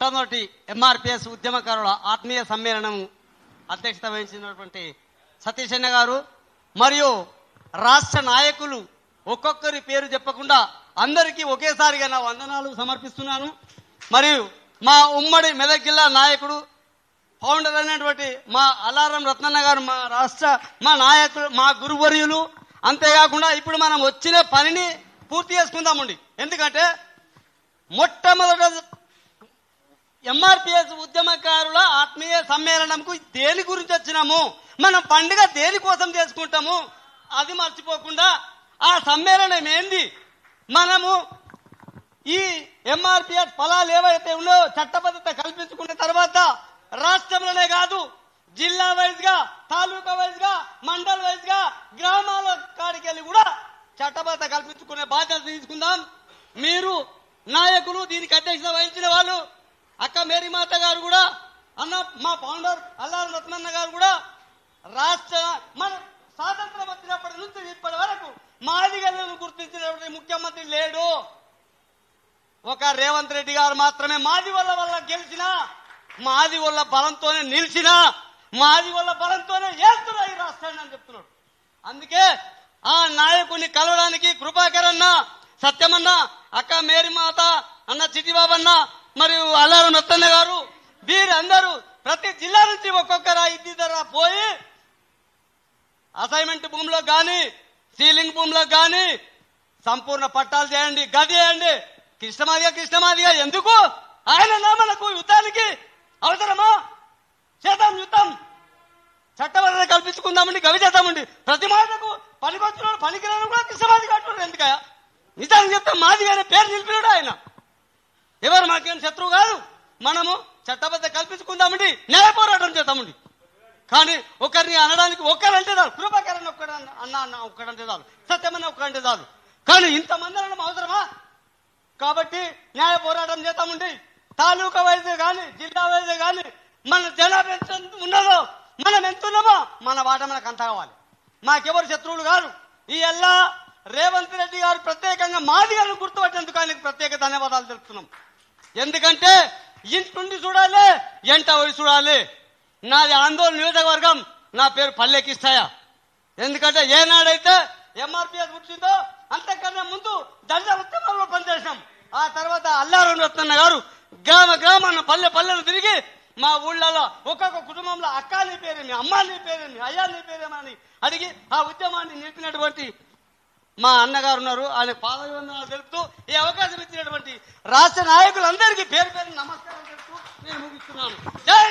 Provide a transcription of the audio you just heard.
మొట్టమొదటి ఎంఆర్పిఎస్ ఉద్యమకారుల ఆత్మీయ సమ్మేళనం అధ్యక్షత వహించినటువంటి సతీష్ అన్న గారు మరియు రాష్ట్ర నాయకులు ఒక్కొక్కరి పేరు చెప్పకుండా అందరికీ ఒకేసారిగా నా వందనాలు సమర్పిస్తున్నాను. మరియు మా ఉమ్మడి మెదక్ జిల్లా నాయకుడు ఫౌండర్ అయినటువంటి మా అల్లారం రత్నన్న గారు మా నాయకులు మా గురువర్యులు. అంతేకాకుండా ఇప్పుడు మనం వచ్చిన పనిని పూర్తి చేసుకుందామండి. ఎందుకంటే మొట్టమొదటి ఎంఆర్పిఎస్ ఉద్యమకారుల ఆత్మీయ సమ్మేళనంకు దేని గురించి వచ్చినాము, మనం పండుగ దేనికోసం చేసుకుంటాము అది మర్చిపోకుండా ఆ సమ్మేళనం ఏంది, మనము ఈ ఎంఆర్పిఎస్ ఫలాలు ఏవైతే ఉన్నాయో చట్టబద్ధత కల్పించుకున్న తర్వాత రాష్ట్రంలోనే కాదు జిల్లా వైజ్ గా, తాలూకా వైజ్ గా, మండల్ వైజ్ గా, గ్రామాల కాడికి వెళ్ళి కూడా చట్టబద్ధత కల్పించుకునే బాధ్యత తీసుకుందాం. మీరు నాయకులు, దీనికి అధ్యక్షత వహించిన వాళ్ళు అక్క మేరీమాత గారు కూడా, అన్న మా ఫౌండర్ అల్లారం రత్నన్న గారు కూడా రాష్ట్ర మన స్వాతంత్రం వచ్చినప్పటి నుంచి ఇప్పటి వరకు మాదిగలను గుర్తించినటువంటి ముఖ్యమంత్రి లేడు. ఒక రేవంత్ రెడ్డి గారు మాత్రమే మాది వల్ల గెలిచిన, మాది వల్ల బలంతోనే నిలిచిన, మాది వల్ల బలంతోనే ఏస్తున్నా ఈ రాష్ట్రాన్ని అని చెప్తున్నాడు. అందుకే ఆ నాయకుడిని కలవడానికి కృపాకర్ అన్న, సత్యమన్న, అక్క మేరీమాత అన్న, చిట్టిబాబన్న మరియు అల్లారం రత్నన్న గారు వీరందరూ ప్రతి జిల్లా నుంచి ఒక్కొక్కరా ఇద్దరు పోయి అసైన్మెంట్ భూమిలో కానీ, సీలింగ్ భూమిలో కానీ సంపూర్ణ పట్టాలు చేయండి, గది చేయండి. కృష్ణమాదిగా ఎందుకు ఆయన మనకు యుద్ధానికి అవసరమా? చేద్దాం యుద్ధం, చట్టబద్ధత కల్పించుకుందామండి, గవి చేద్దామండి. ప్రతి మాటకు పనికొచ్చిన పనికిరాను కూడా కృష్ణమాదిగా అంటున్నారు. ఎందుకయా? నిజానికి చెప్తే మాదిగా అనే పేరు నిలిపినాడు ఆయన. ఎవరు మాకేం శత్రువు కాదు. మనము చట్టబద్ధత కల్పించుకుందామండి, న్యాయ పోరాటం చేద్దామండి. కానీ ఒకరిని అనడానికి ఒక్కరంటే చాలు, కృపాకరణ అన్న ఒక్కడంటే చాలు, సత్యమన్న ఒక్కడంటే చాలు. కానీ ఇంతమంది అనడం అవసరమా? కాబట్టి న్యాయ పోరాటం చేద్దామండి. తాలూకా వైద్య కానీ, జిల్లా వైద్య కానీ, మన జనాభా ఎంత ఉన్నదో, మనం ఎంతున్నామో మన వాట మనకు అంత కావాలి. మాకెవరు శత్రువులు కాదు. ఈ ఎల్లా రేవంత్ రెడ్డి గారు ప్రత్యేకంగా మాదిగలను గుర్తుపట్టేందుకు ఆయనకు ప్రత్యేక ధన్యవాదాలు తెలుపుతున్నాం. ఎందుకంటే ఇంటి చూడాలి, ఎంట పోయి చూడాలి. నాది ఆందోళన నియోజకవర్గం, నా పేరు పల్లెకిస్తాయా. ఎందుకంటే ఏనాడైతే ఎంఆర్పిఎస్ పుట్టిందో అంతకన్నా ముందు దళిత ఉద్యమంలో పనిచేసినాం. ఆ తర్వాత అల్లారం రత్నన్న గారు గ్రామాన్ని పల్లెలు తిరిగి మా ఊళ్ళలో ఒక్కొక్క కుటుంబంలో అక్క నీ పేరేమి, అమ్మ నీ పేరేమి, అయ్యా నీ పేరేమని అడిగి ఆ ఉద్యమాన్ని నిలిపినటువంటి మా అన్నగారు ఉన్నారు. ఆయన పాదవందనాలు తెలుపుతూ ఈ అవకాశం ఇచ్చినటువంటి రాష్ట్ర నాయకులందరికీ పేరు నమస్కారం తెలుపుతూ నేను ముగిస్తున్నాను. జై